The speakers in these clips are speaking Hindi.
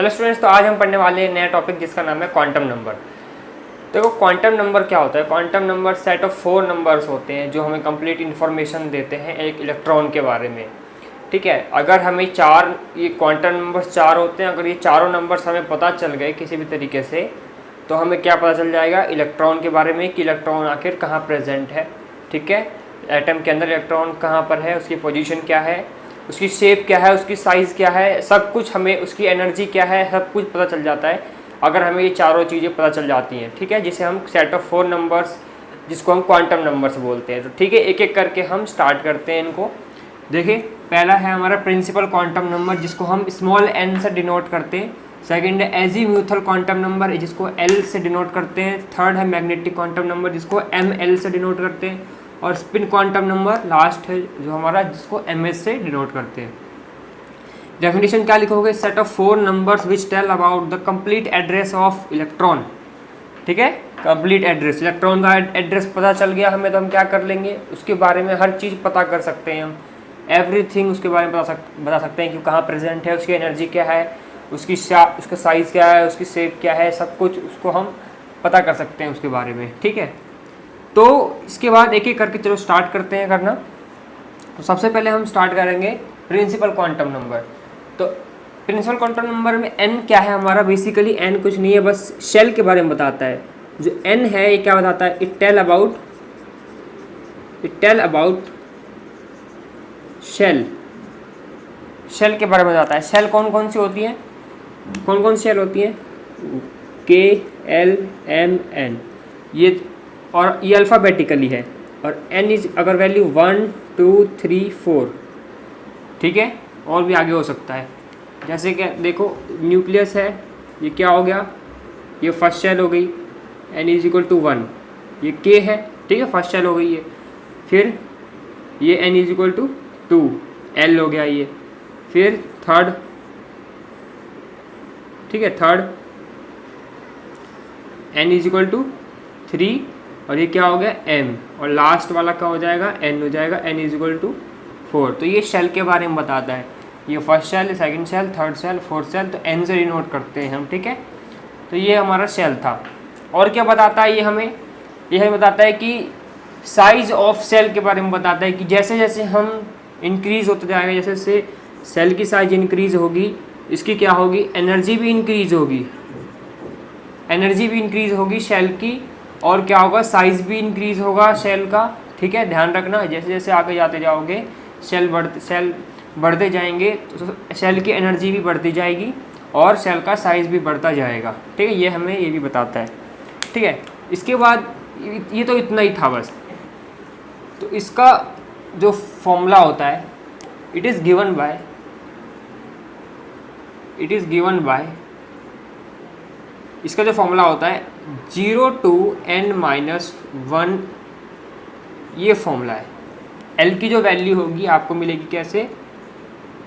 हेलो स्टूडेंट्स, तो आज हम पढ़ने वाले हैं नया टॉपिक जिसका नाम है क्वांटम नंबर। देखो क्वांटम नंबर क्या होता है। Quantum number set of 4 numbers होते हैं जो हमें कंप्लीट इन्फॉर्मेशन देते हैं एक इलेक्ट्रॉन के बारे में। ठीक है, अगर हमें ये क्वांटम नंबर्स 4 होते हैं, अगर ये चारों नंबर्स हमें पता चल गए किसी भी तरीके से, तो हमें क्या पता चल जाएगा इलेक्ट्रॉन के बारे में कि इलेक्ट्रॉन आखिर कहाँ प्रेजेंट है। ठीक है, एटम के अंदर इलेक्ट्रॉन कहाँ पर है, उसकी पोजीशन क्या है, उसकी शेप क्या है, उसकी साइज़ क्या है, सब कुछ हमें, उसकी एनर्जी क्या है, सब कुछ पता चल जाता है अगर हमें ये चारों चीज़ें पता चल जाती हैं। ठीक है, जिसे हम सेट ऑफ 4 नंबर्स, जिसको हम क्वांटम नंबर्स बोलते हैं। तो ठीक है, एक एक करके हम स्टार्ट करते हैं इनको। देखिए, पहला है हमारा प्रिंसिपल क्वांटम नंबर, जिसको हम स्मॉल n से डिनोट करते हैं। सेकंड है एजीम्यूथल क्वांटम नंबर, जिसको L से डिनोट करते हैं। थर्ड है मैग्नेटिक क्वांटम नंबर, जिसको ML से डिनोट करते हैं। और स्पिन क्वांटम नंबर लास्ट है जो हमारा, जिसको MS से डिनोट करते हैं। डेफिनेशन क्या लिखोगे? Set of 4 numbers which tell about the complete address of electron. ठीक है, कंप्लीट एड्रेस, इलेक्ट्रॉन का एड्रेस पता चल गया हमें, तो हम क्या कर लेंगे, उसके बारे में हर चीज़ पता कर सकते हैं हम। एवरीथिंग उसके बारे में बता सकते हैं कि कहाँ प्रेजेंट है, उसकी एनर्जी क्या है, उसका साइज़ क्या है, उसकी शेप क्या है, सब कुछ उसको हम पता कर सकते हैं उसके बारे में। ठीक है, तो इसके बाद एक एक करके चलो स्टार्ट करते हैं करना। तो सबसे पहले हम स्टार्ट करेंगे प्रिंसिपल क्वांटम नंबर। तो प्रिंसिपल क्वांटम नंबर में n क्या है हमारा? बेसिकली n कुछ नहीं है, बस शेल के बारे में बताता है। जो n है ये क्या बताता है? इट टेल अबाउट शेल के बारे में बताता है। शेल कौन कौन सी होती है, कौन कौन सी शेल होती है? KLMN, ये, और ये अल्फ़ाबेटिकली है। और n इज अगर वैल्यू 1 2 3 4, ठीक है, और भी आगे हो सकता है। जैसे कि देखो, न्यूक्लियस है, ये क्या हो गया, ये फर्स्ट शेल हो गई, n इज इक्वल टू 1। ये K है, ठीक है, फर्स्ट शेल हो गई है। फिर ये n is equal to 2, L हो गया ये। फिर थर्ड, ठीक है, third n is equal to 3, और ये क्या हो गया m, और लास्ट वाला क्या हो जाएगा, n हो जाएगा, n इज इक्वल टू 4। तो ये शेल के बारे में बताता है। ये first shell, second shell, third shell, fourth shell, तो n से डिनोट करते हैं हम। ठीक है, तो ये हमारा शेल था। और क्या बताता है ये हमें बताता है कि साइज ऑफ सेल के बारे में बताता है कि जैसे जैसे हम इंक्रीज़ होते जाएगा, जैसे जैसे सेल की साइज इंक्रीज़ होगी, इसकी क्या होगी, एनर्जी भी इंक्रीज़ होगी शेल की, और क्या होगा, साइज़ भी इंक्रीज़ होगा शेल का। ठीक है, ध्यान रखना, जैसे जैसे आगे जाते जाओगे सेल बढ़ते जाएंगे, तो सेल की एनर्जी भी बढ़ती जाएगी और सेल का साइज़ भी बढ़ता जाएगा। ठीक है, ये हमें ये भी बताता है। ठीक है, इसके बाद ये तो इतना ही था बस। तो इसका जो फॉर्मूला होता है, इट इज़ गिवन बाय इसका जो फॉर्मूला होता है 0 to n-1, ये फॉर्मूला है। L की जो वैल्यू होगी आपको मिलेगी कैसे,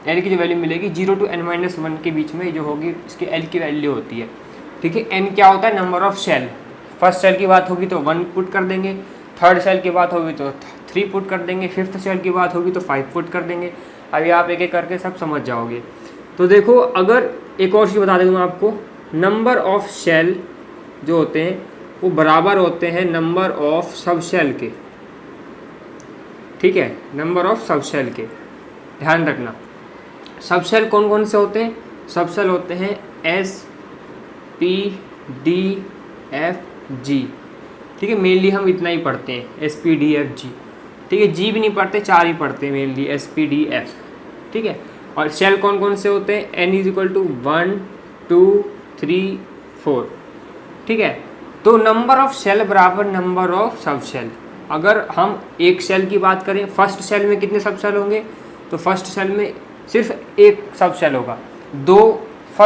L की जो वैल्यू मिलेगी 0 to n-1 के बीच में जो होगी, इसकी L की वैल्यू होती है। ठीक है, n क्या होता है, number of shell. First shell की बात होगी तो 1 पुट कर देंगे, थर्ड शेल की बात होगी तो 3 पुट कर देंगे, फिफ्थ शेल की बात होगी तो 5 पुट कर देंगे। अभी आप एक एक करके सब समझ जाओगे। तो देखो, अगर एक और चीज़ बता दूँ आपको, नंबर ऑफ शेल जो होते हैं वो बराबर होते हैं नंबर ऑफ सब शेल के। ठीक है, नंबर ऑफ सब शेल के, ध्यान रखना। सब शेल कौन कौन से होते हैं? सब शेल होते हैं S P D F G। ठीक है, मेनली हम इतना ही पढ़ते हैं, S P D F G। ठीक है, G भी नहीं पढ़ते, 4 ही पढ़ते हैं mainly, S P D F। ठीक है, और शेल कौन कौन से होते हैं? N is equal to 1 2 3 4। ठीक है, तो नंबर ऑफ शेल बराबर नंबर ऑफ सब शेल। अगर हम एक शेल की बात करें, फर्स्ट शेल में कितने सब शेल होंगे, तो फर्स्ट शेल में सिर्फ एक सब शेल होगा।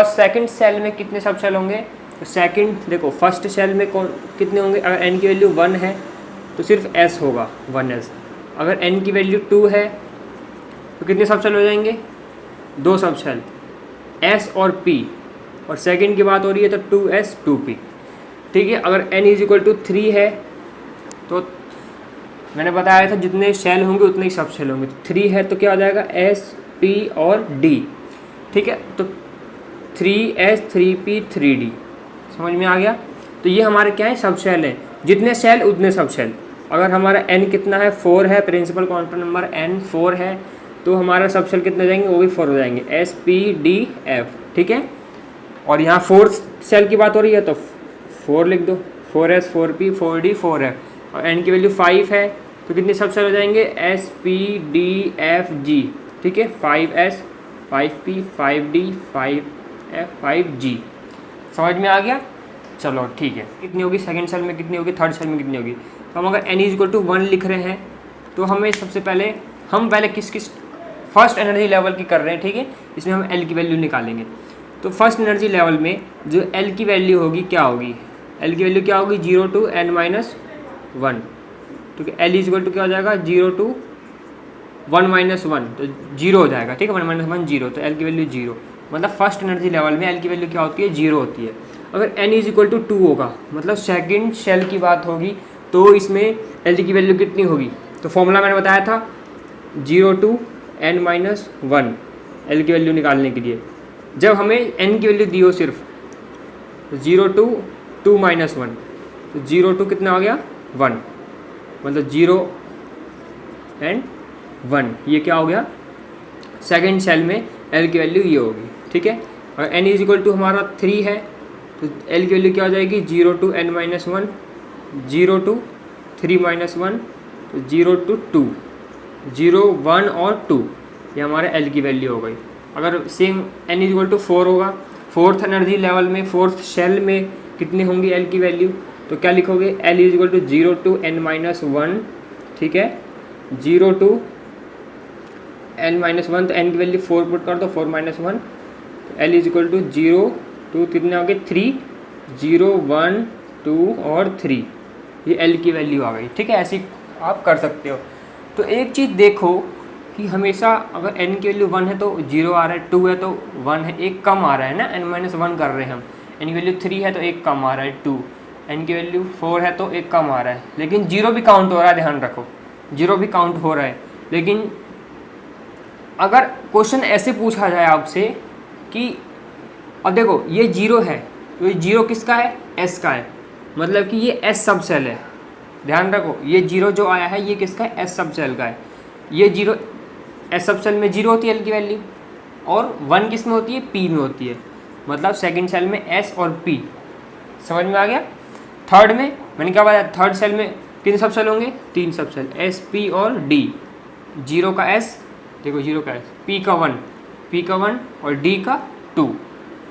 सेकंड शेल में कितने सब शेल होंगे, तो सेकंड, देखो फर्स्ट शेल में कितने होंगे, अगर n की वैल्यू 1 है तो सिर्फ s होगा, 1s। अगर n की वैल्यू 2 है तो कितने सब शेल हो जाएंगे, 2 सब शेल, s और p, और सेकंड की बात हो रही है तो 2s 2p। ठीक है, अगर n इज इक्वल टू 3 है तो मैंने बताया था जितने शेल होंगे उतने ही सब शेल होंगे। तो 3 है तो क्या हो जाएगा, S P और D। ठीक है, तो 3s 3p 3d। समझ में आ गया। तो ये हमारे क्या है, सब शेल है, जितने शेल उतने सब शेल। अगर हमारा n कितना है, 4 है, प्रिंसिपल क्वांटम नंबर n 4 है, तो हमारा सब शेल कितने हो जाएंगे, वो भी 4 हो जाएंगे, s p d f। ठीक है, और यहाँ 4 शेल की बात हो रही है तो 4 लिख दो, 4s 4p 4d 4f, और n की वैल्यू 5 है तो कितने सब शेल हो जाएंगे, s p d f g। ठीक है, 5s 5p 5d 5f 5g। समझ में आ गया। चलो ठीक है, कितनी होगी सेकंड सेल में, कितनी होगी थर्ड सेल में, कितनी होगी। तो हम अगर n इक्वल टू 1 लिख रहे हैं तो हमें सबसे पहले हम किस किस फर्स्ट एनर्जी लेवल की कर रहे हैं। ठीक है, इसमें हम L की वैल्यू निकालेंगे। तो फर्स्ट एनर्जी लेवल में जो L की वैल्यू होगी क्या होगी, L की वैल्यू क्या होगी, 0 to n-1। ठीक है, L इक्वल टू क्या हो जाएगा, 0 to 1-1, तो 0 हो जाएगा। ठीक है, 1-1 0, तो L की वैल्यू 0। मतलब फर्स्ट एनर्जी लेवल में L की वैल्यू क्या होती है, 0 होती है। अगर n इक्वल टू 2 होगा, मतलब सेकंड शेल की बात होगी, तो इसमें L की वैल्यू कितनी होगी। तो फॉर्मूला मैंने बताया था 0 to n-1 L की वैल्यू निकालने के लिए। जब हमें n की वैल्यू दी हो सिर्फ 0 to 2-1, तो 0 to कितना हो गया 1, मतलब 0 and 1, ये क्या हो गया, सेकंड शेल में L की वैल्यू ये होगी। ठीक है, और n इज इक्वल टू हमारा 3 है, तो L की वैल्यू क्या हो जाएगी, 0 to n-1, 0 to 3-1, तो 0 to 2, 0 1 और 2, ये हमारे L की वैल्यू हो गई। अगर same n is equal to 4 होगा, फोर्थ एनर्जी लेवल में फोर्थ शेल में कितनी होंगी L की वैल्यू, तो क्या लिखोगे, L is equal to 0 to n-1। ठीक है, 0 to n-1, तो n की वैल्यू 4 पुट कर दो, 4-1, तो L is equal to 0 to कितने हो गए 3, 0 1 2 और 3, ये L की वैल्यू आ गई। ठीक है, ऐसी आप कर सकते हो। तो एक चीज़ देखो कि हमेशा अगर n की वैल्यू 1 है तो 0 आ रहा है, 2 है तो 1 है, एक कम आ रहा है ना, n-1 कर रहे हैं हम। n की वैल्यू 3 है तो एक कम आ रहा है 2, n की वैल्यू 4 है तो एक कम आ रहा है, लेकिन 0 भी काउंट हो रहा है, ध्यान रखो 0 भी काउंट हो रहा है। लेकिन अगर क्वेश्चन ऐसे पूछा जाए आपसे कि अब देखो ये 0 है, तो ये 0 किसका है, S का है, मतलब कि ये S सब सेल है। ध्यान रखो, ये 0 जो आया है ये किसका है, S सब सेल का है। ये 0 S सब सेल में 0 होती है L की वैल्यू, और 1 किस में होती है, P में होती है, मतलब सेकंड सेल में S और P। समझ में आ गया। थर्ड में मैंने क्या बताया, थर्ड सेल में कितने सब सेल होंगे, 3 सब सेल, S P और D। 0 का S, देखो 0 का S, P का 1, P का 1 और D का 2।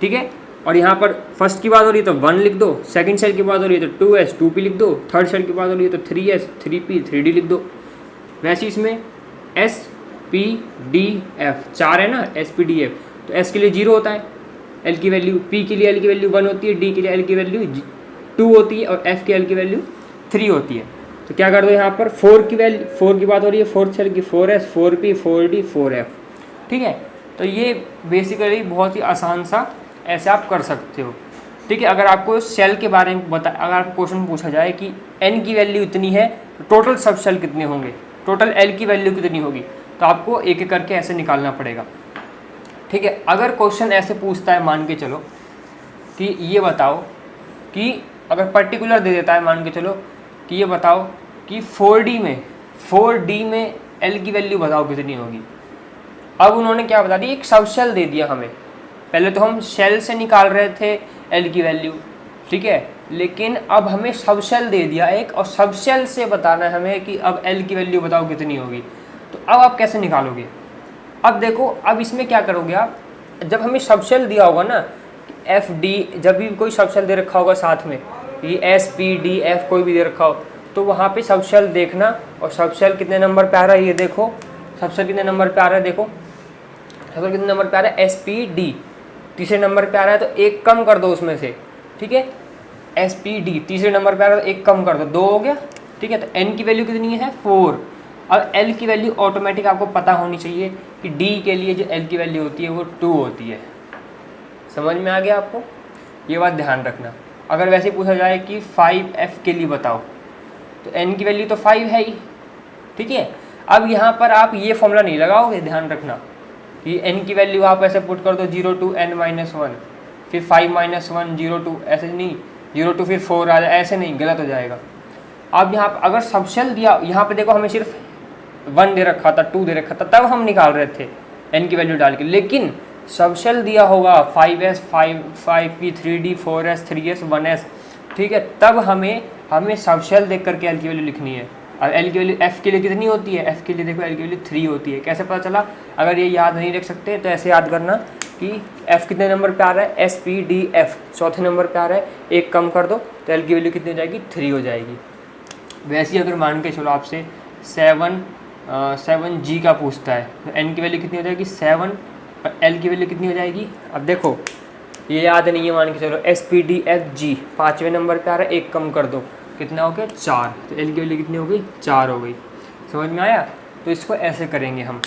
ठीक है, और यहाँ पर फर्स्ट की बात हो रही है तो 1 लिख दो, सेकंड सेल की बात हो रही है तो 2s 2p लिख दो, थर्ड सेल की बात हो रही है तो 3s 3p 3d लिख दो। वैसे इसमें s p d f 4 है ना, s p d f, तो s के लिए 0 होता है L की वैल्यू, p के लिए L की वैल्यू 1 होती है, d के लिए L की वैल्यू 2 होती है, और f की L की वैल्यू 3 होती है। तो क्या कर दो यहाँ पर 4 की वैल्यू, 4 की बात हो रही है, फोर्थ सेल की 4s 4p 4d 4f। ठीक है, तो ये बेसिकली बहुत ही आसान सा ऐसे आप कर सकते हो। ठीक है, अगर आपको सेल के बारे में अगर आपको क्वेश्चन पूछा जाए कि n की वैल्यू इतनी है तो टोटल सब सेल कितने होंगे, टोटल L की वैल्यू कितनी होगी, तो आपको एक एक करके ऐसे निकालना पड़ेगा। ठीक है, अगर क्वेश्चन ऐसे पूछता है, मान के चलो कि ये बताओ कि अगर पर्टिकुलर दे देता है, मान के चलो कि ये बताओ कि 4D में L की वैल्यू बताओ कितनी होगी। अब उन्होंने क्या बता दी, एक सब शेल दे दिया हमें। पहले तो हम शेल से निकाल रहे थे L की वैल्यू, ठीक है, लेकिन अब हमें सब शेल दे दिया एक, और सब शेल से बताना है हमें कि अब L की वैल्यू बताओ कितनी होगी। तो अब आप कैसे निकालोगे, अब देखो, अब इसमें क्या करोगे आप, जब हमें सब शेल दिया होगा ना, एफ डी, जब भी कोई सब शेल दे रखा होगा साथ में, ये एस पी डी एफ कोई भी दे रखा हो, तो वहाँ पे सब शेल देखना, और सब शेल कितने नंबर पे आ रहा है ये देखो, सब शेल कितने नंबर पे आ रहा है देखो, सब शेल कितने नंबर पे आ रहा है, एस पी डी तीसरे नंबर पे आ रहा है, तो एक कम कर दो उसमें से। ठीक है, एस पी डी तीसरे नंबर पे आ रहा है तो एक कम कर दो, 2 हो गया। ठीक है, तो एन की वैल्यू कितनी है, 4। अब एल की वैल्यू ऑटोमेटिक आपको पता होनी चाहिए कि डी के लिए जो एल की वैल्यू होती है वो 2 होती है। समझ में आ गया आपको, ये बात ध्यान रखना। अगर वैसे पूछा जाए कि 5F के लिए बताओ, तो n की वैल्यू तो 5 है ही। ठीक है, अब यहाँ पर आप ये फॉर्मूला नहीं लगाओगे, ध्यान रखना कि n की वैल्यू आप ऐसे पुट कर दो 0 to n-1, फिर 5 - 1 0 2, ऐसे नहीं 0 2 फिर 4 आ जाए, ऐसे नहीं, गलत हो जाएगा। अब यहाँ पर अगर सब शेल दिया, यहाँ पे देखो हमें सिर्फ 1 दे रखा था, 2 दे रखा था, तब हम निकाल रहे थे n की वैल्यू डाल के। लेकिन सब शेल दिया होगा 5s 5p 3d 4s 3s 1s, ठीक है, तब हमें सब शेल देख करके l की वैल्यू लिखनी है। अब l की वैल्यू f के लिए कितनी होती है, f के लिए देखो l की वैल्यू 3 होती है। कैसे पता चला? अगर ये याद नहीं रख सकते तो ऐसे याद करना कि f कितने नंबर पे आ रहा है, SPDF चौथे नंबर पे आ रहा है, एक कम कर दो तो l की वैल्यू कितनी हो जाएगी, 3 हो जाएगी। वैसे ही अगर मान के चलो आपसे 7G का पूछता है तो n की वैल्यू कितनी हो जाएगी 7, और l की वैल्यू कितनी हो जाएगी, अब देखो ये याद नहीं है, मान के चलो SPDFG 5वें नंबर पे आ रहा है, एक कम कर दो, कितना हो गया 4, तो l की वैल्यू कितनी हो गई 4 हो गई। समझ में आया? तो इसको ऐसे करेंगे हम।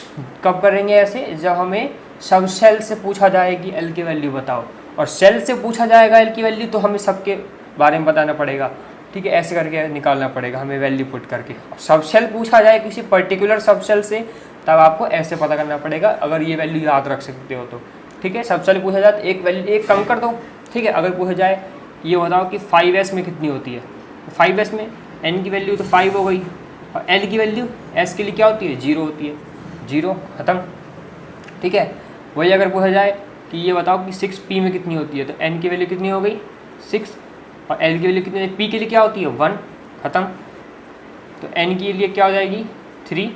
कब करेंगे ऐसे? जब हमें सब शेल से पूछा जाएगी l की वैल्यू बताओ, और शेल से पूछा जाएगा l की वैल्यू तो हमें सबके बारे में बताना पड़ेगा, ठीक है, ऐसे करके निकालना पड़ेगा हमें वैल्यू पुट करके। सब शेल पूछा जाए किसी पर्टिकुलर सब शेल से, तब आपको ऐसे पता करना पड़ेगा, अगर ये वैल्यू याद रख सकते हो तो, ठीक है। सब शेल पूछा जाए तो एक वैल्यू एक कम कर दो, ठीक है। अगर पूछा जाए ये बताओ कि 5s में कितनी होती है, 5s में n की वैल्यू तो 5 हो गई, और l की वैल्यू s के लिए क्या होती है 0 होती है, 0 ख़त्म, ठीक है। वही अगर पूछा जाए कि ये बताओ कि 6p में कितनी होती है, तो n की वैल्यू कितनी हो गई 6, और l की वैल्यू कितनी, p के लिए क्या होती है 1, ख़त्म। तो n के लिए क्या हो जाएगी 3,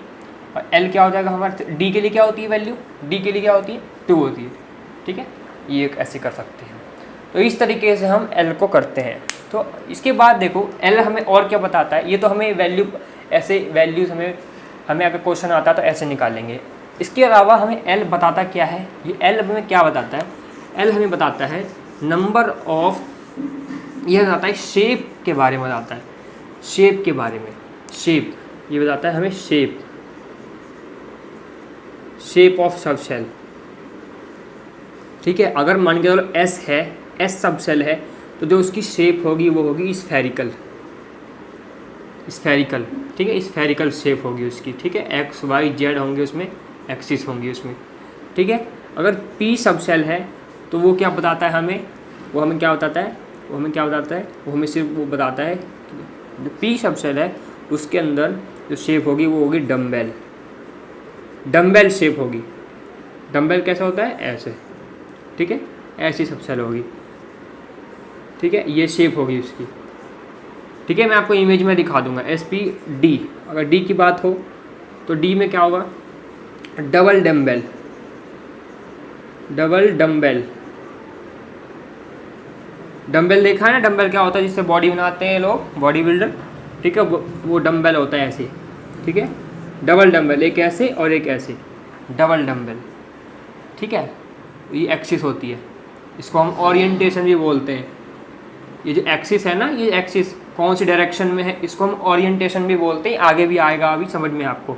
और l क्या हो जाएगा हमारा, d के लिए क्या होती है वैल्यू, d के लिए क्या होती है 2 होती है, ठीक है। ये ऐसे कर सकते हैं। तो इस तरीके से हम l को करते हैं। तो इसके बाद देखो l हमें और क्या बताता है, ये तो हमें वैल्यू ऐसे वैल्यूज़ हमें अगर क्वेश्चन आता है तो ऐसे निकालेंगे। इसके अलावा हमें l बताता क्या है, ये l हमें क्या बताता है, l हमें बताता है नंबर ऑफ, यह बताता है शेप के बारे में बताता है, शेप के बारे में, शेप ये बताता है हमें शेप ऑफ सब शेल, ठीक है। अगर मान के चलो S है, S सब शेल है, तो जो उसकी शेप होगी वो होगी स्फेरिकल, ठीक है, स्फेरिकल शेप होगी उसकी, ठीक है। x y z होंगे उसमें, एक्सिस होंगी उसमें, ठीक है। अगर P सब शेल है तो वो क्या बताता है हमें, वो हमें सिर्फ वो बताता है जो P सब शेल है उसके अंदर जो शेप होगी वो होगी डम्बेल शेप होगी। डम्बेल कैसा होता है, ऐसे, ठीक है, ऐसी सब शेल होगी, ठीक है, ये शेप होगी उसकी, ठीक है। मैं आपको इमेज में दिखा दूंगा। SPD, अगर D की बात हो तो D में क्या होगा, डबल डम्बेल देखा है ना, डम्बेल क्या होता है जिससे बॉडी बनाते हैं लोग, बॉडी बिल्डर, ठीक है, वो डम्बेल होता है ऐसे, ठीक है, डबल डम्बेल, एक ऐसे और एक ऐसे, डबल डम्बेल, ठीक है। ये एक्सिस होती है, इसको हम ओरिएंटेशन भी बोलते हैं। ये जो एक्सिस है ना, ये एक्सिस कौन सी डायरेक्शन में है, इसको हम ओरिएंटेशन भी बोलते हैं, आगे भी आएगा अभी समझ में आपको,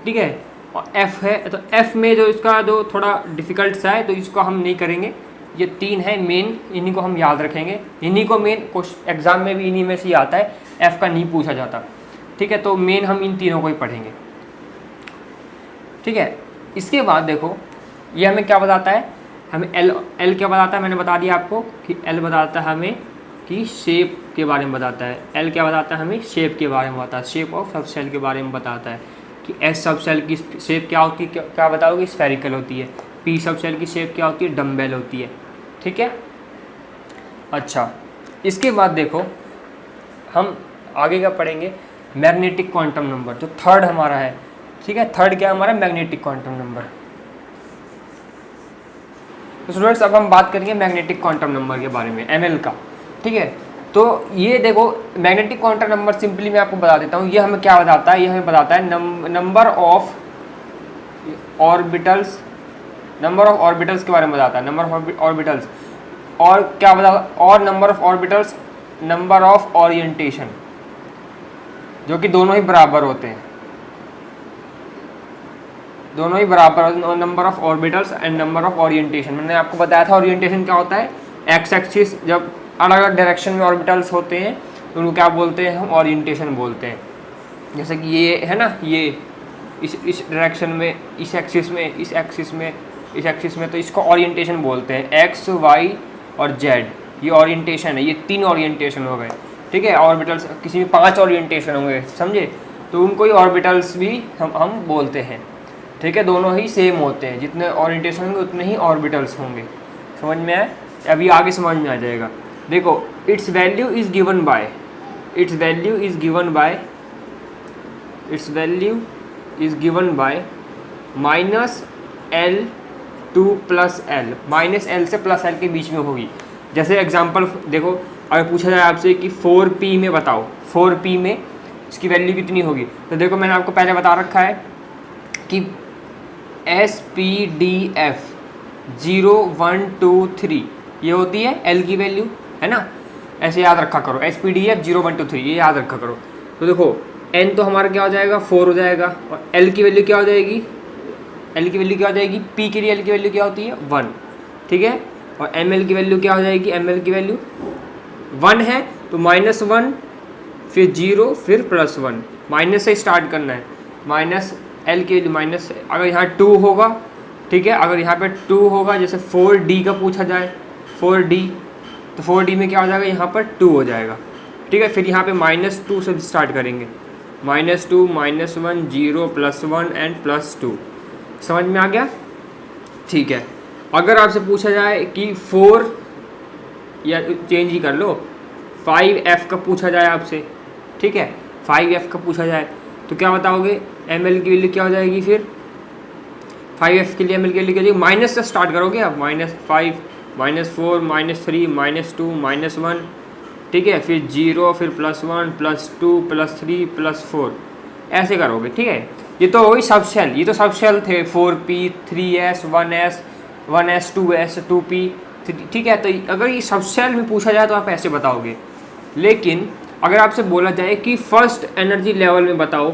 ठीक है। और F है, तो F में जो इसका जो थोड़ा डिफ़िकल्ट सा है तो इसको हम नहीं करेंगे। ये 3 है मेन, इन्हीं को हम याद रखेंगे, इन्हीं को मेन एग्ज़ाम में भी इन्हीं में से ही आता है, F का नहीं पूछा जाता, ठीक है। तो मेन हम इन तीनों को ही पढ़ेंगे, ठीक है। इसके बाद देखो ये हमें क्या बताता है, हमें L क्या बताता है, मैंने बता दिया आपको कि L बताता है हमें कि शेप के बारे में बताता है। L क्या बताता है हमें, शेप के बारे में बताता है, शेप ऑफ सब शेल के बारे में बताता है कि S सब शेल की शेप क्या होती है, क्या बताओगे, स्फेरिकल होती है। P सब शेल की शेप क्या होती है, डम्बेल होती है, ठीक है। अच्छा, इसके बाद देखो हम आगे का पढ़ेंगे मैग्नेटिक क्वांटम नंबर, जो थर्ड हमारा है, ठीक है। थर्ड क्या हमारा, मैग्नेटिक क्वांटम नंबर। तो स्टूडेंट्स अब हम बात करेंगे मैग्नेटिक क्वांटम नंबर के बारे में, ML का, ठीक है। तो ये देखो मैग्नेटिक क्वांटम नंबर सिंपली मैं आपको बता देता हूँ, ये हमें क्या बताता है, ये हमें बताता है नंबर ऑफ ऑर्बिटल्स के बारे में बताता है, नंबर ऑफ ऑर्बिटल्स, और क्या बता, और number of orbitals, number of orientation, जो कि दोनों ही बराबर होते हैं, दोनों ही बराबर, number of orbitals and number of orientation. मैंने आपको बताया था ओरिएंटेशन क्या होता है, एक्स एक्सिस जब अलग अलग डायरेक्शन में ऑर्बिटल्स होते हैं तो उनको क्या बोलते हैं, हम ओरिएंटेशन बोलते हैं। जैसे कि ये है ना, ये इस डायरेक्शन में, इस एक्सिस में, तो इसको ओरिएंटेशन बोलते हैं। एक्स वाई और जेड, ये ओरिएंटेशन है, ये 3 ओरिएंटेशन हो गए, ठीक है। ऑर्बिटल्स किसी में 5 ओरिएंटेशन होंगे, समझे, तो उनको ही ऑर्बिटल्स भी हम बोलते हैं, ठीक है। दोनों ही सेम होते हैं, जितने ओरिएंटेशन होंगे उतने ही ऑर्बिटल्स होंगे। समझ में आए? अभी आगे समझ में आ जाएगा। देखो, it's value is given by -L2 + L, -L से +L के बीच में होगी। जैसे एग्जांपल देखो, अगर पूछा जाए आपसे कि 4p में बताओ, 4p में इसकी वैल्यू कितनी होगी, तो देखो मैंने आपको पहले बता रखा है कि SPDF 0 1 2 3 ये होती है L की वैल्यू, है ना। ऐसे याद रखा करो, SPDF 0 1 2 3 ये याद रखा करो। तो देखो N तो हमारा क्या हो जाएगा, 4 हो जाएगा, और L की वैल्यू क्या हो जाएगी, P के लिए L की वैल्यू क्या होती है, 1, ठीक है। और ML की वैल्यू क्या हो जाएगी, ML की वैल्यू 1 है, तो -1 फिर 0 फिर +1, माइनस से स्टार्ट करना है। -L के लिए माइनस, अगर यहाँ 2 होगा, ठीक है, अगर यहाँ पे 2 होगा, जैसे 4D का पूछा जाए, 4D, तो 4D में क्या हो जाएगा, यहाँ पर 2 हो जाएगा, ठीक है। फिर यहाँ पे -2 से स्टार्ट करेंगे, -2 -1 0 +1 एंड +2। समझ में आ गया, ठीक है। अगर आपसे पूछा जाए कि 4, या चेंज ही कर लो, 5F का पूछा जाए आपसे, ठीक है, 5F का पूछा जाए, तो क्या बताओगे, ML की वैल्यू क्या हो जाएगी, फिर 5F के लिए ML की वैल्यू क्या हो जाएगी, माइनस से स्टार्ट करोगे आप, -5 -4 -3 -2 -1, ठीक है, फिर 0 फिर +1 +2 +3 +4 ऐसे करोगे, ठीक है। ये तो वही सब शेल, ये तो सब शेल थे, 4P 3S 1S 2S 2P, ठीक है। तो अगर ये सब शेल में पूछा जाए तो आप ऐसे बताओगे। लेकिन अगर आपसे बोला जाए कि फर्स्ट एनर्जी लेवल में बताओ,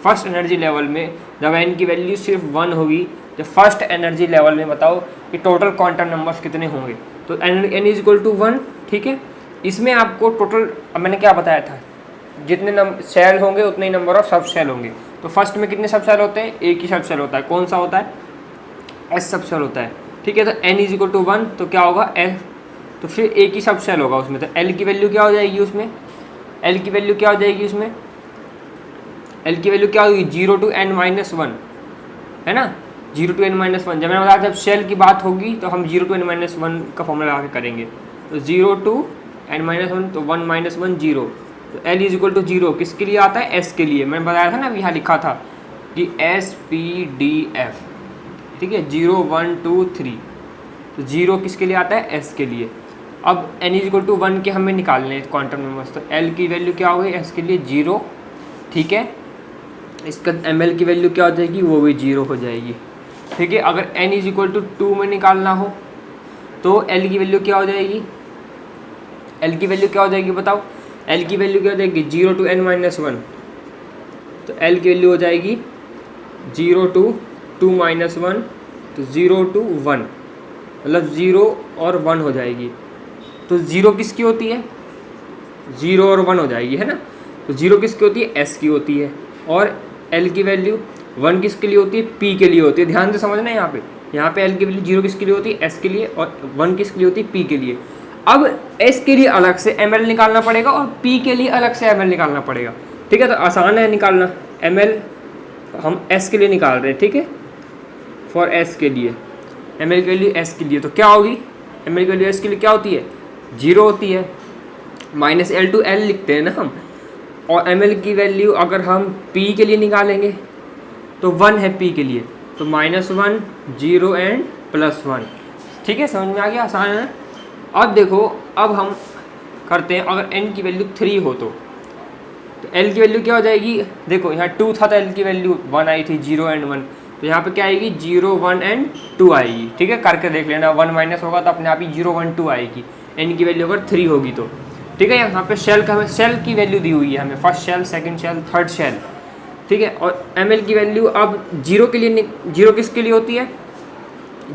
फर्स्ट एनर्जी लेवल में जब n की वैल्यू सिर्फ 1 होगी, तो फर्स्ट एनर्जी लेवल में बताओ कि टोटल क्वांटम नंबर्स कितने होंगे, तो n = 1, ठीक है। इसमें आपको टोटल, अब मैंने क्या बताया था, जितने सेल होंगे उतने ही नंबर ऑफ सब सेल होंगे। तो फर्स्ट में कितने सब सेल होते हैं, एक ही सब सेल होता है, कौन सा होता है, S सब सेल होता है, ठीक है। तो n = 1, तो क्या होगा, L, तो फिर एक ही सब सेल होगा उसमें, तो L की वैल्यू क्या हो जाएगी उसमें, L की वैल्यू क्या हो जाएगी उसमें, L की वैल्यू क्या होगी, 0 to n - 1, है ना, 0 to n - 1। जब मैंने बताया जब सेल की बात होगी तो हम 0 to n - 1 का फॉर्मूला लगा के करेंगे, तो 0 to n - 1, तो 1 - 1 0, तो L = 0 किसके लिए आता है, S के लिए। मैंने बताया था ना, यहाँ लिखा था कि SPDF, ठीक है, 0 1 2 3, तो 0 किसके लिए आता है, S के लिए। अब n = 1 के हमें निकालने हैं क्वांटम नंबर्स, तो L की वैल्यू क्या हो गई, S के लिए 0, ठीक है। इसका ML की वैल्यू क्या हो जाएगी, वो भी 0 हो जाएगी, ठीक है। अगर n = 2 में निकालना हो तो L की वैल्यू क्या हो जाएगी, L की वैल्यू क्या हो जाएगी बताओ, L की वैल्यू क्या हो जाएगी, 0 to n - 1, तो L की वैल्यू हो जाएगी 0 to 2 - 1, तो 0 to 1, मतलब 0 और 1 हो जाएगी। तो 0 किसकी होती है, 0 और 1 हो जाएगी, है ना। तो 0 किसकी होती है, S की होती है, और L की वैल्यू 1 किसके लिए होती है, P के लिए होती है। ध्यान से समझना, यहाँ पे L की वैल्यू 0 किसके लिए होती है, S के लिए, और 1 किसके लिए होती है, P के लिए। अब S के लिए अलग से ML निकालना पड़ेगा और P के लिए अलग से ML निकालना पड़ेगा, ठीक है। तो आसान है निकालना, ML हम S के लिए निकाल रहे हैं, ठीक है, फॉर S के लिए, ML के लिए S के लिए, तो क्या होगी, ML के लिए S के लिए क्या होती है, 0 होती है, -L to L लिखते हैं ना हम। और ML की वैल्यू अगर हम P के लिए निकालेंगे तो 1 है P के लिए, तो -1 0 एंड +1, ठीक है। समझ में आ गया, आसान है। अब देखो, अब हम करते हैं, अगर n की वैल्यू 3 हो तो L की वैल्यू क्या हो जाएगी, देखो यहाँ 2 था तो L की वैल्यू 1 आई थी, 0 एंड 1, तो यहाँ पे क्या आएगी, 0 1 एंड 2 आएगी, ठीक है। करके देख लेना, 1 माइनस होगा तो अपने आप ही 0 1 2 आएगी, n की वैल्यू अगर 3 होगी तो, ठीक है। यहाँ पे शेल का, हमें शेल की वैल्यू दी हुई है, हमें first shell, second shell, third shell, ठीक है। और ML की वैल्यू अब 0 के लिए, 0 किसके लिए होती है,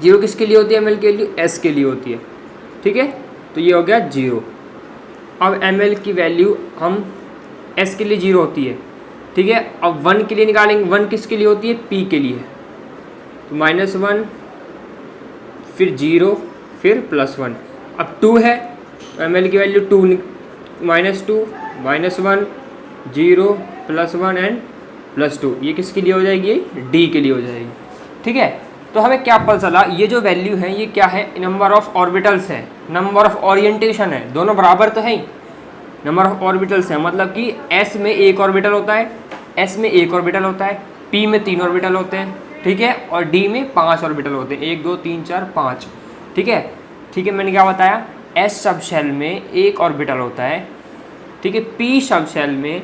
0 किसके लिए होती है, ML की वैल्यू S के लिए होती है, ठीक है। तो ये हो गया 0। अब ML की वैल्यू हम S के लिए 0 होती है, ठीक है। अब 1 के लिए निकालेंगे, 1 किसके लिए होती है, P के लिए, तो -1 फिर 0 फिर +1, अब 2 है, ml की वैल्यू 2 -2 -1 0 +1 एंड +2, ये किसके लिए हो जाएगी? डी के लिए हो जाएगी। ठीक है, तो हमें क्या पता चला, ये जो वैल्यू है ये क्या है? नंबर ऑफ ऑर्बिटल्स है, नंबर ऑफ ओरिएंटेशन है, दोनों बराबर तो है ही। नंबर ऑफ ऑर्बिटल्स है मतलब कि s में एक ऑर्बिटल होता है, s में एक ऑर्बिटल होता है, p में 3 ऑर्बिटल होते हैं, ठीक है, और d में 5 ऑर्बिटल होते हैं, 1 2 3 4 5। ठीक है, ठीक है, मैंने क्या बताया? s सब शेल में एक ऑर्बिटल होता है, ठीक है, p सब शेल में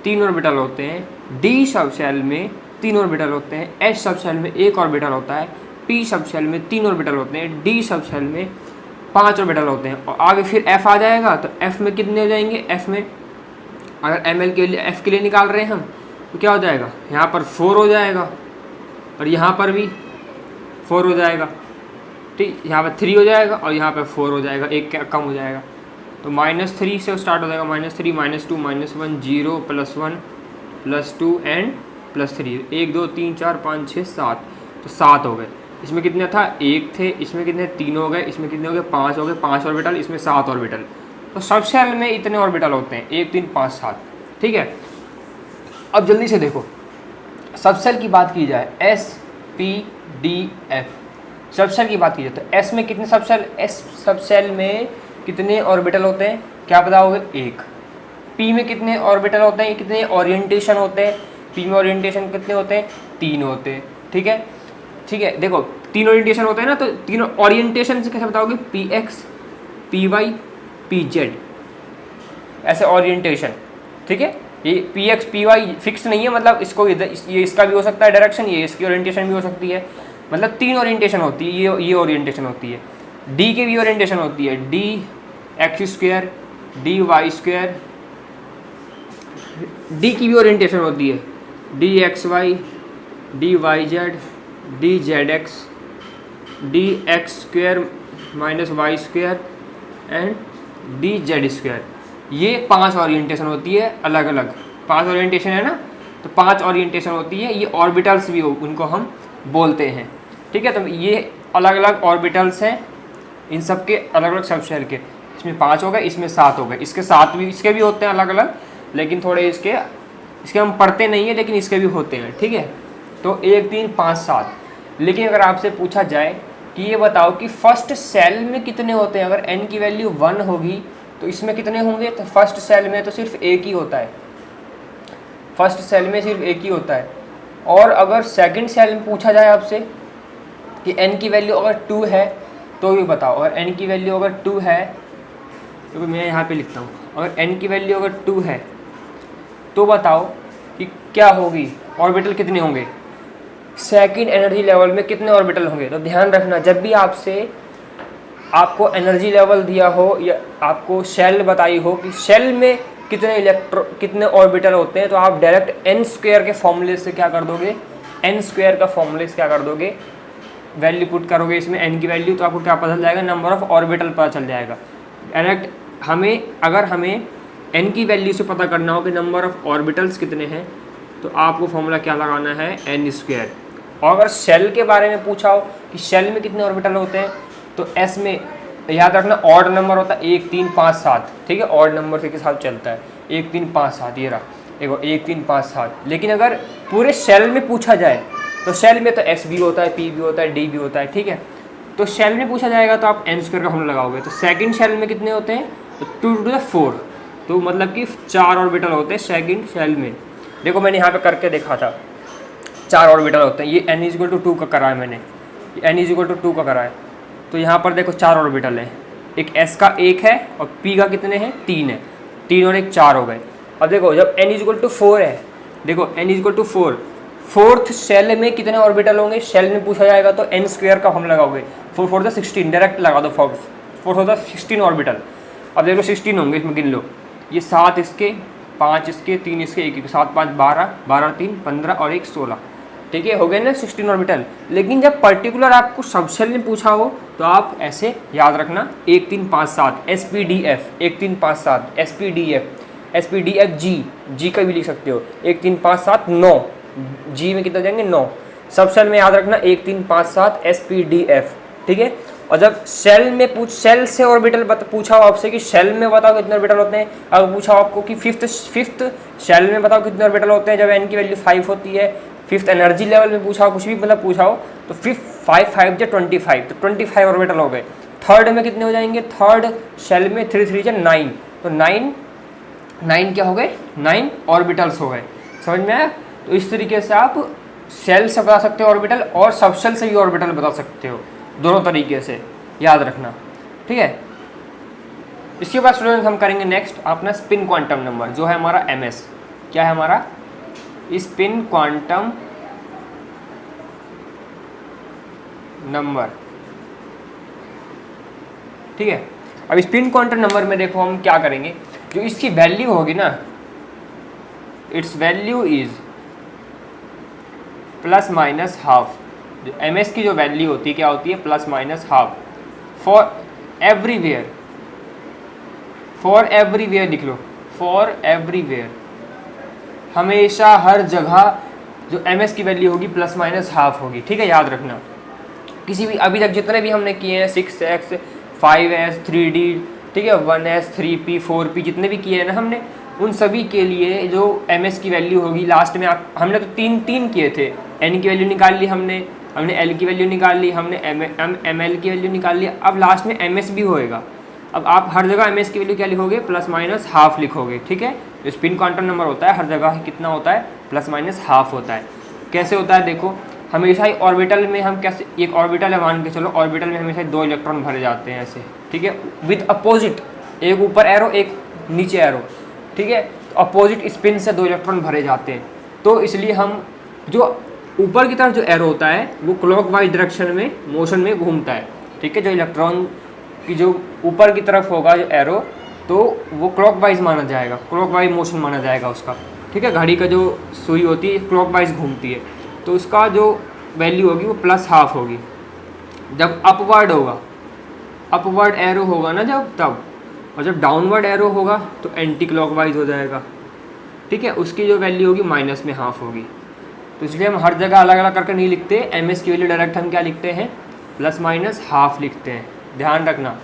3 ऑर्बिटल होते हैं, d सब शेल में 3 ऑर्बिटल होते हैं, s सब शेल में एक ऑर्बिटल होता है, p सब शेल में 3 ऑर्बिटल होते हैं, d सब शेल में 5 ऑर्बिटल होते हैं, और आगे फिर f आ जाएगा। तो f में कितने हो जाएंगे? f में अगर ml के लिए f के लिए निकाल रहे हैं हम, तो क्या हो जाएगा? यहाँ पर 4 हो जाएगा और यहाँ पर भी 4 हो जाएगा, ठीक, यहाँ पर 3 हो जाएगा और यहाँ पर 4 हो जाएगा, एक क्या कम हो जाएगा। तो -3 से स्टार्ट हो जाएगा, -3 -2 -1 0 +1 +2 एंड +3, 1 2 3 4 5 6 7, तो 7 हो गए। इसमें कितने था? 1 थे, इसमें कितने? 3 हो गए, इसमें कितने हो गए? 5 हो गए, 5 ऑर्बिटल, इसमें 7 ऑर्बिटल। तो सब शेल में इतने ऑर्बिटल होते हैं, 1 3 5 7। ठीक है, अब जल्दी से देखो, सब शेल की बात की जाए, S P D F sub shell की बात की जाए तो S में कितने सब शेल? S सब शेल में कितने ऑर्बिटल होते हैं? क्या बताओगे? 1। P में कितने ऑर्बिटल होते हैं? कितने ओरिएंटेशन होते हैं? P में ओरिएंटेशन कितने होते हैं? 3 होते हैं। ठीक है, ठीक है, देखो 3 ओरिएंटेशन होते हैं ना, तो तीनों ओरिएंटेशन से कैसे बताओगे? PX PY PZ, ऐसे ओरिएंटेशन। ठीक है, ये PX PY फिक्स नहीं है, मतलब इसको इधर ये इसका भी हो सकता है डायरेक्शन, ये इसकी ओरिएंटेशन भी हो सकती है, मतलब 3 ओरिएंटेशन होती है, ये ओरिएंटेशन होती है। D की भी ओरिएंटेशन होती है, DX², DY², D की भी ओरिएंटेशन होती है, DXY, DYZ, DZX, DX² -Y² and DZ²। ये 5 ओरिएंटेशन होती है अलग अलग, 5 ओरिएंटेशन है ना, तो 5 ओरिएंटेशन होती है। ये ऑर्बिटल्स भी उनको हम बोलते हैं। ठीक है, तो ये अलग अलग ऑर्बिटल्स हैं, इन सब के अलग अलग सब शेल के। इसमें 5 हो गए, इसमें 7 हो गए, इसके 7 भी, इसके भी होते हैं अलग अलग, लेकिन थोड़े इसके हम पढ़ते नहीं है, लेकिन इसके भी होते हैं। ठीक है, तो 1 3 5 7। लेकिन अगर आपसे पूछा जाए कि ये बताओ कि फर्स्ट सेल में कितने होते हैं, अगर n की वैल्यू 1 होगी तो इसमें कितने होंगे? तो फर्स्ट सेल में तो सिर्फ एक ही होता है, फर्स्ट सेल में सिर्फ एक ही होता है। और अगर सेकंड सेल में पूछा जाए आपसे कि n की वैल्यू अगर 2 है तो ये बताओ, अगर n की वैल्यू अगर 2 है, तो मैं यहाँ पे लिखता हूँ, अगर n की वैल्यू अगर 2 है तो बताओ कि क्या होगी, ऑर्बिटल कितने होंगे, सेकंड एनर्जी लेवल में कितने ऑर्बिटल होंगे। तो ध्यान रखना, जब भी आपको एनर्जी लेवल दिया हो या आपको शेल बताई हो कि शेल में कितने ऑर्बिटल होते हैं, तो आप डायरेक्ट n² के फॉर्मूले से क्या कर दोगे, n² का फॉर्मूले से क्या कर दोगे, वैल्यू पुट करोगे इसमें n की वैल्यू, तो आपको क्या पता चल जाएगा, नंबर ऑफ ऑर्बिटल पता चल जाएगा। डायरेक्ट अगर हमें n की वैल्यू से पता करना हो कि नंबर ऑफ ऑर्बिटल्स कितने हैं, तो आपको फॉर्मूला क्या लगाना है, n²। और अगर शेल के बारे में पूछा हो कि शेल में कितने ऑर्बिटल होते हैं, तो s में याद रखना ऑड नंबर होता है 1 3 5 7। ठीक है, ऑड नंबर से के साथ चलता है 1 3 5 7, ये रहा देखो 1 3 5 7। लेकिन अगर पूरे शेल में पूछा जाए तो शेल में तो s भी होता है, p भी होता है, d भी होता है। ठीक है, तो शेल में पूछा जाएगा तो आप n² का फॉर्मूला लगाओगे। तो सेकंड शेल में कितने होते हैं, तो 2 to the 4, तो मतलब कि 4 ऑर्बिटल होते हैं सेकंड शेल में। देखो मैंने यहाँ पे करके देखा था, 4 ऑर्बिटल होते हैं। ये n = 2 का करा है मैंने, n = 2 का करा है। तो यहाँ पर देखो 4 ऑर्बिटल है, एक s का 1 है और p का कितने हैं, 3 है, 3 और 1 4 हो गए। अब देखो जब n = 4 है, देखो n = 4, फोर्थ शेल में कितने ऑर्बिटल होंगे, शेल में पूछा जाएगा तो n² का हम लगाओगे, 4 4 16, डायरेक्ट लगा दो, 4 4 16 ऑर्बिटल। अब देखो 16 होंगे, इसमें गिन लो, ये 7 इसके, 5 इसके, 3 इसके, 1 7 5 12, 12 3 15 और 1 16। ठीक है, हो गए ना 16 ऑर्बिटल। लेकिन जब पर्टिकुलर आपको सब शेल में पूछा हो तो आप ऐसे याद रखना 1 3 5 7 SPDF, 1 3 5 7 SPDF, SPDF G का भी लिख सकते हो, 1 3 5 7 9, G में कितना जाएंगे 9। सब शेल में याद रखना 1 3 5 7 SPDF। ठीक है, और जब शेल से ऑर्बिटल पूछा हो आपसे कि शेल में बताओ कितने ऑर्बिटल होते हैं, अगर पूछा हो आपको कि फिफ्थ शेल में बताओ कितने ऑर्बिटल होते हैं जब n की वैल्यू 5 होती है, फिफ्थ एनर्जी लेवल में पूछा हो, कुछ भी मतलब पूछा हो, तो फिफ्थ 5 5 जो 25, तो 25 ऑर्बिटल हो गए। थर्ड में कितने हो जाएंगे, थर्ड शेल में 3 3 जो 9, तो 9 क्या हो गए, 9 ऑर्बिटल्स हो गए। समझ में आया? तो इस तरीके से आप शेल से बता सकते हो ऑर्बिटल, और सबशेल से भी ऑर्बिटल बता सकते हो, दोनों तरीके से, याद रखना। ठीक है, इसके बाद स्टूडेंट्स हम करेंगे नेक्स्ट अपना स्पिन क्वांटम नंबर, जो है हमारा ms। क्या है हमारा स्पिन क्वांटम नंबर। ठीक है, अब स्पिन क्वांटम नंबर में देखो हम क्या करेंगे, जो इसकी वैल्यू होगी ना, it's value is plus minus half. जो ms की जो वैल्यू होती है क्या होती है, plus minus half. For everywhere लिख लो, फॉर एवरीवेयर, हमेशा हर जगह जो ms की वैल्यू होगी प्लस माइनस हाफ होगी। ठीक है, याद रखना। किसी भी अभी तक जितने भी हमने किए हैं 6x 5s 3d, ठीक है, 1s 3p 4p जितने भी किए हैं ना हमने, उन सभी के लिए जो ms की वैल्यू होगी लास्ट में हमने तो तीन किए थे। n की वैल्यू निकाल ली हमने l की वैल्यू निकाल ली हमने, ml की वैल्यू निकाल ली, अब लास्ट में ms भी होएगा। अब आप हर जगह ms की वैल्यू क्या लिखोगे, प्लस माइनस हाफ लिखोगे। ठीक है, जो स्पिन क्वांटम नंबर होता है हर जगह कितना होता है, प्लस माइनस हाफ होता है। कैसे होता है देखो, हमेशा ही ऑर्बिटल में हम कैसे, एक ऑर्बिटल है मान के चलो, ऑर्बिटल में हमेशा 2 इलेक्ट्रॉन भरे जाते हैं ऐसे। ठीक है, विद अपोजिट, एक ऊपर एरो एक नीचे एरो। ठीक है, तो अपोजिट स्पिन से 2 इलेक्ट्रॉन भरे जाते हैं, तो इसलिए हम जो ऊपर की तरफ जो एरो होता है वो क्लॉकवाइज डायरेक्शन में मोशन में घूमता है। ठीक है, जो इलेक्ट्रॉन की जो ऊपर की तरफ होगा जो एरो, तो वो क्लॉकवाइज माना जाएगा, क्लॉकवाइज मोशन माना जाएगा उसका। ठीक है, घड़ी का जो सुई होती है क्लॉकवाइज घूमती है, तो उसका जो वैल्यू होगी वो प्लस हाफ होगी। जब अपवर्ड होगा, अपवर्ड एरो होगा ना जब, तब, और जब डाउनवर्ड एरो होगा तो एंटी क्लॉकवाइज हो जाएगा। ठीक है, उसकी जो वैल्यू होगी माइनस में हाफ होगी। तो इसलिए हम हर जगह अलग अलग करके नहीं लिखते, ms की वैल्यू डायरेक्ट हम क्या लिखते हैं, प्लस माइनस हाफ लिखते हैं, ध्यान रखना।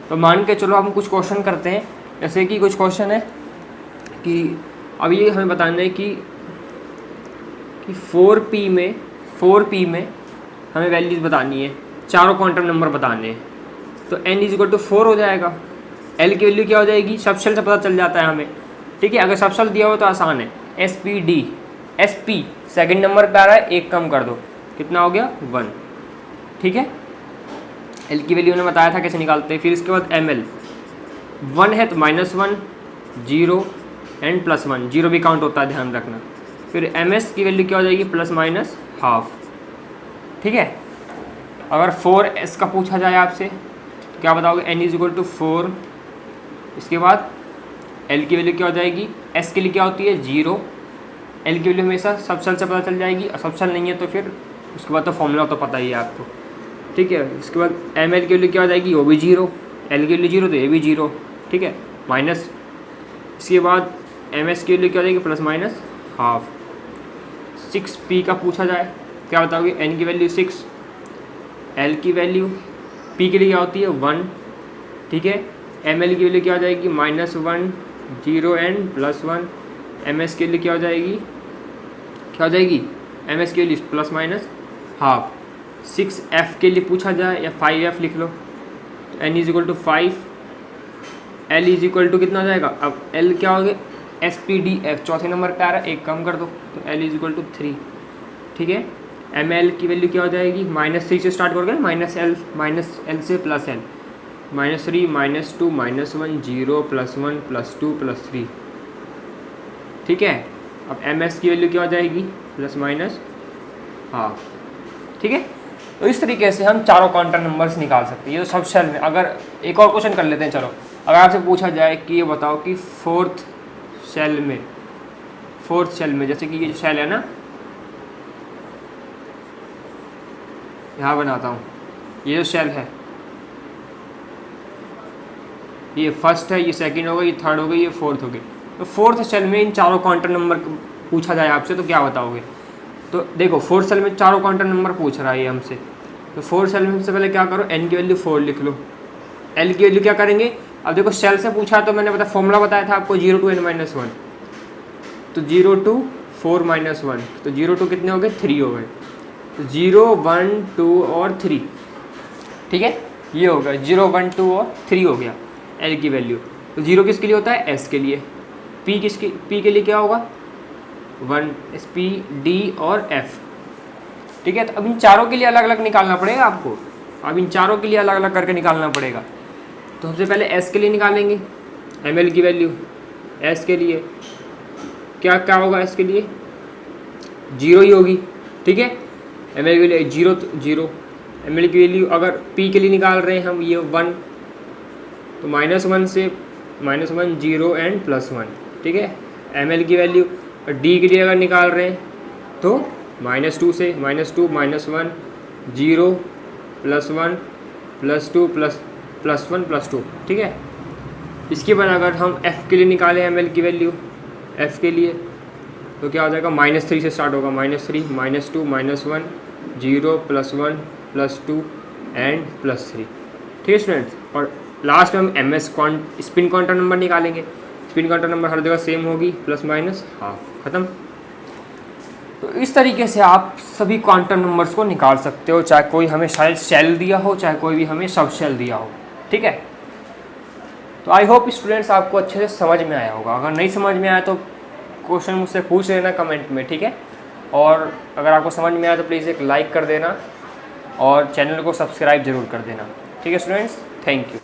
तो मान के चलो हम कुछ क्वेश्चन करते हैं, जैसे कि कुछ क्वेश्चन है कि अब ये हमें बताना है कि 4p में हमें वैल्यूज बतानी है, चारों क्वांटम नंबर बताने हैं। तो n = 4 हो जाएगा। l की वैल्यू क्या हो जाएगी, सबशेल से पता चल जाता है हमें। ठीक है, अगर सबशेल दिया हो तो आसान है, sp सेकंड नंबर पे आ रहा है, एक कम कर दो, कितना हो गया, 1। ठीक है, l की वैल्यू ने बताया था कैसे निकालते हैं। फिर इसके बाद ml 1 है तो -1 0 एंड +1, 0 भी काउंट होता है, ध्यान रखना। फिर ms की वैल्यू क्या हो जाएगी, प्लस माइनस हाफ। ठीक है, अगर 4s का पूछा जाए आपसे तो क्या बताओगे, n = 4। इसके बाद l की वैल्यू क्या हो जाएगी, s के लिए क्या होती है 0, l की वैल्यू हमेशा सबसेल से पता चल जाएगी, और सबसेल नहीं है तो फिर उसके बाद तो फॉर्मूला तो पता ही है आपको। ठीक है, इसके बाद ml की वैल्यू क्या हो जाएगी, वो भी 0, l की वैल्यू 0 तो ये भी 0। ठीक है, माइनस, इसके बाद ms की वैल्यू क्या हो जाएगी, प्लस माइनस हाफ। 6p का पूछा जाए क्या बताओगे, n की वैल्यू 6, l की वैल्यू p के लिए क्या होती है 1। ठीक है, ml की वैल्यू क्या हो जाएगी, -1 0 एंड +1। ms के लिए क्या हो जाएगी, ms के लिए प्लस माइनस हाफ। 6f के लिए पूछा जाए या 5f लिख लो, तो n = 5, l = कितना हो जाएगा, अब l क्या हो गया, spdf चौथे नंबर पे आ रहा है, एक कम कर दो, तो l = 3। ठीक है, ml की वैल्यू क्या हो जाएगी, -3 से स्टार्ट करोगे, -l से +l, -3 -2 -1 0 +1 +2 +3। ठीक है, अब ms की वैल्यू क्या हो जाएगी, प्लस माइनस हाफ। ठीक है, तो इस तरीके से हम चारों क्वांटम नंबर्स निकाल सकते हैं। ये तो सब शेल में। अगर एक और क्वेश्चन कर लेते हैं, चलो, अगर आपसे पूछा जाए कि ये बताओ कि फोर्थ शेल में जैसे कि ये शेल है ना, यहाँ बनाता हूँ, ये जो शेल है, ये फर्स्ट है, ये सेकंड हो गई, ये थर्ड हो गई, ये फोर्थ हो गई। तो फोर्थ शेल में इन चारों क्वांटम नंबर पूछा जाए आपसे तो क्या बताओगे। तो देखो, फोर्थ शेल में चारों क्वांटम नंबर पूछ रहा है ये हमसे, तो 4 सेल में सबसे पहले क्या करो, n की वैल्यू 4 लिख लो, l की वैल्यू क्या करेंगे, अब देखो सेल से पूछा तो मैंने फॉर्मूला बताया था आपको 0 to n - 1, तो 0 to 4 - 1, तो 0 to कितने हो गए, 3 हो गए, तो 0 1 2 और 3, ठीक है, ये हो गया 0 1 2 और 3 हो गया l की वैल्यू। तो 0 किसके लिए होता है, s के लिए, p के लिए क्या होगा 1, p d और f, ठीक है। तो अब इन चारों के लिए अलग अलग निकालना पड़ेगा आपको, अब इन चारों के लिए अलग अलग करके निकालना पड़ेगा। तो सबसे पहले s के लिए निकालेंगे ml की वैल्यू, s के लिए क्या क्या होगा, s के लिए 0 ही होगी, ठीक है, ml की वैल्यू 0 0, ml की वैल्यू अगर p के लिए निकाल रहे हैं हम ये 1, तो -1 से -1 0 एंड +1, ठीक है, ml की वैल्यू, और d के लिए अगर निकाल रहे हैं तो -2 से -2 -1 0 +1 +2 +1 +2, ठीक है। इसके बाद अगर हम f के लिए निकालें ml की वैल्यू, f के लिए तो क्या हो जाएगा, -3 से स्टार्ट होगा, -3 -2 -1 0 +1 +2 एंड +3, ठीक है स्टूडेंट्स। और लास्ट में हम ms स्पिन क्वांटम नंबर निकालेंगे, स्पिन क्वांटम नंबर हर जगह सेम होगी, ±12, ख़त्म। तो इस तरीके से आप सभी क्वांटम नंबर्स को निकाल सकते हो, चाहे कोई हमें शायद शेल दिया हो, चाहे कोई भी हमें सब शेल दिया हो, ठीक है। तो आई होप स्टूडेंट्स आपको अच्छे से समझ में आया होगा, अगर नहीं समझ में आया तो क्वेश्चन मुझसे पूछ लेना कमेंट में, ठीक है। और अगर आपको समझ में आया तो प्लीज़ एक लाइक कर देना और चैनल को सब्सक्राइब ज़रूर कर देना, ठीक है स्टूडेंट्स, थैंक यू।